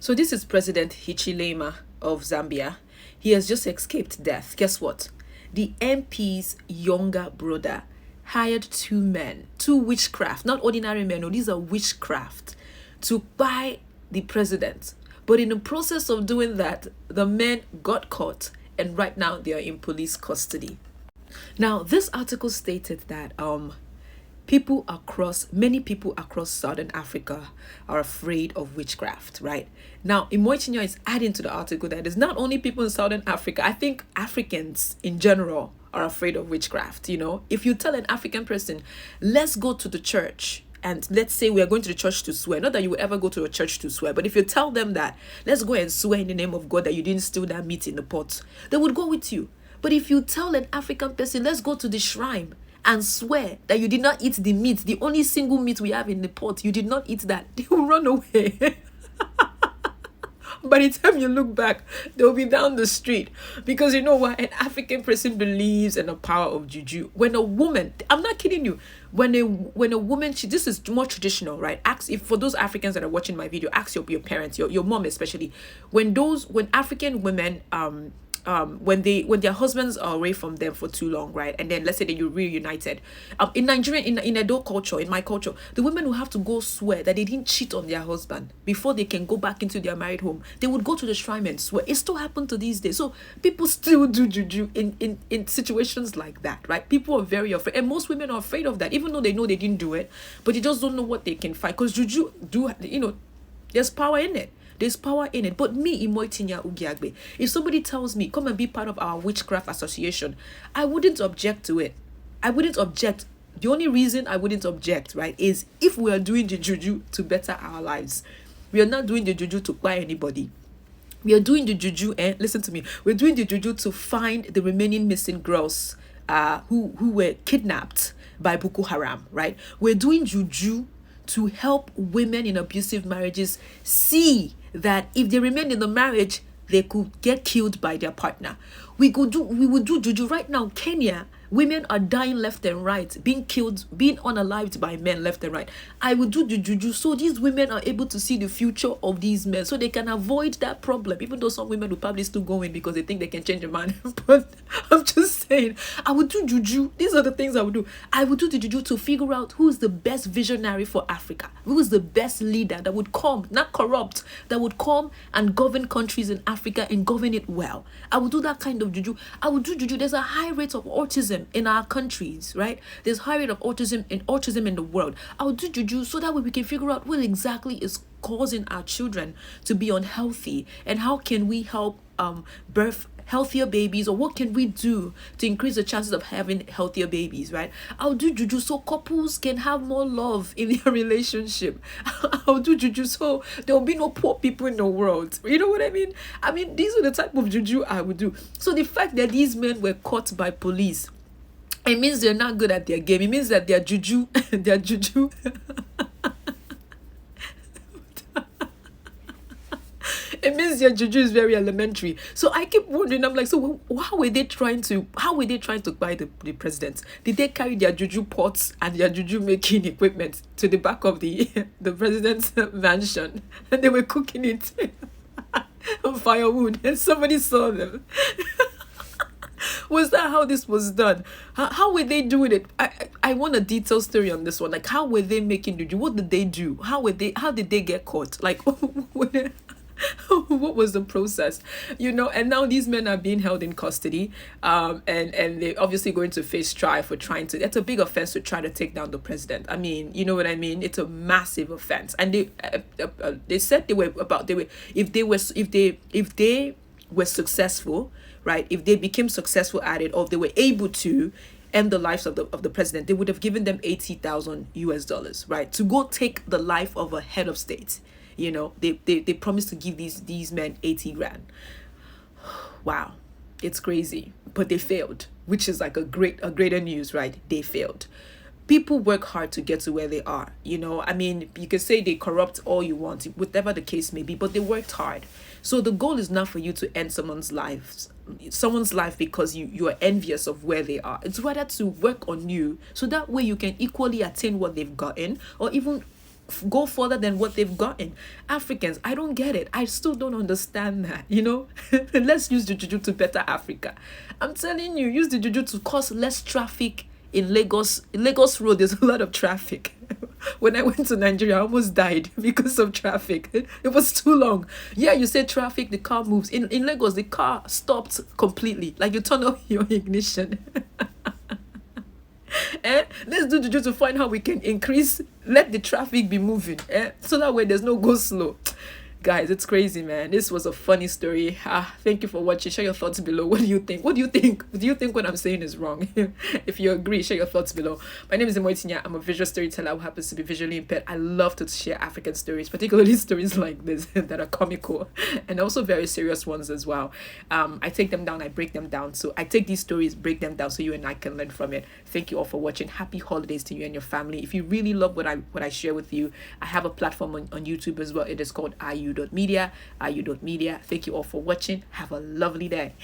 So this is President Hichilema of Zambia. He has just escaped death. Guess what? The MP's younger brother hired two men, two witchcraft, not ordinary men, no, these are witchcraft, to buy the president. But in the process of doing that, the men got caught and right now they are in police custody. Now, this article stated that many people across Southern Africa are afraid of witchcraft, right? Now, Imoitinya is adding to the article that it's not only people in Southern Africa. I think Africans in general are afraid of witchcraft. You know, if you tell an African person, let's go to the church, and let's say we are going to the church to swear, not that you will ever go to a church to swear, but if you tell them that, let's go and swear in the name of God that you didn't steal that meat in the pot, they would go with you. But if you tell an African person, let's go to the shrine and swear that you did not eat the meat, the only single meat we have in the pot, you did not eat that, they will run away. By the time you look back, they'll be down the street. Because you know what? An African person believes in the power of juju. When a woman, I'm not kidding you, when a woman, this is more traditional, right? For those Africans that are watching my video, ask your parents, your mom especially. When African women, when their husbands are away from them for too long, right, and then let's say that you're reunited, in Nigeria, in adult culture, in my culture, the women will have to go swear that they didn't cheat on their husband before they can go back into their married home. They would go to the shrine and swear. It still happened to these days. So people still do juju in situations like that, right? People are very afraid, and most women are afraid of that, even though they know they didn't do it, but they just don't know what they can fight, because juju there's power in it. There's power in it. But me, Imoitinya Ugiagbe, if somebody tells me, come and be part of our witchcraft association, I wouldn't object to it. I wouldn't object. The only reason I wouldn't object, right, is if we are doing the juju to better our lives. We are not doing the juju to buy anybody. We are doing the juju, listen to me, we're doing the juju to find the remaining missing girls who were kidnapped by Boko Haram, right? We're doing juju to help women in abusive marriages see that if they remain in the marriage, they could get killed by their partner. We would do juju right now. Kenya, women are dying left and right, being killed, being unalived by men left and right. I would do the juju so these women are able to see the future of these men, so they can avoid that problem. Even though some women will probably still go in because they think they can change a man. But I'm just saying, I would do juju. These are the things I would do. I would do the juju to figure out who is the best visionary for Africa, who is the best leader that would come, not corrupt, that would come and govern countries in Africa and govern it well. I would do that kind of juju. I would do juju. There's a high rate of autism in our countries, right? There's high rate of autism in the world. I would do juju so that way we can figure out what exactly is causing our children to be unhealthy, and how can we help birth healthier babies, or what can we do to increase the chances of having healthier babies, right? I'll do juju so couples can have more love in their relationship. I'll do juju so there will be no poor people in the world. You know what I mean? I mean, these are the type of juju I would do. So the fact that these men were caught by police, it means they're not good at their game. It means that their juju it means their juju is very elementary. So I keep wondering, I'm like, so how were they trying to buy the president? Did they carry their juju pots and their juju making equipment to the back of the president's mansion, and they were cooking it on firewood, and somebody saw them? Was that how this was done? How were they doing it? I want a detailed story on this one. Like, how were they making juju? What did they do? How did they get caught? Like, what was the process? And now these men are being held in custody, and they're obviously going to face trial for trying to. That's a big offense to try to take down the president. I mean, you know what I mean? It's a massive offense, and they said if they were successful, right? If they became successful at it, or if they were able to end the lives of the president, they would have given them $80,000, right, to go take the life of a head of state. They promised to give these men 80 grand. Wow, it's crazy, but they failed, which is like a greater news, right? They failed. People work hard to get to where they are. I mean, you can say they corrupt all you want, whatever the case may be, but they worked hard. So the goal is not for you to end someone's life because you are envious of where they are. It's rather to work on you, so that way you can equally attain what they've gotten, or even go further than what they've gotten. Africans, I don't get it. I still don't understand that, you know. Let's use the juju to better Africa. I'm telling you, use the juju to cause less traffic in Lagos. Lagos Road, there's a lot of traffic. When I went to Nigeria, I almost died because of traffic. It was too long. Yeah, you say traffic, the car moves. In Lagos, the car stopped completely. Like you turn off your ignition. Let's do juju to find how we can let the traffic be moving. So that way there's no go slow. Guys, it's crazy, man. This was a funny story. Thank you for watching. Share your thoughts below. What do you think? What do you think? Do you think what I'm saying is wrong? If you agree, share your thoughts below. My name is Imoitinya. I'm a visual storyteller who happens to be visually impaired. I love to share African stories, particularly stories like this that are comical and also very serious ones as well. I take them down, I break them down. So I take these stories, break them down so you and I can learn from it. Thank you all for watching. Happy holidays to you and your family. If you really love what I share with you, I have a platform on YouTube as well. It is called IU.media. Thank you all for watching. Have a lovely day.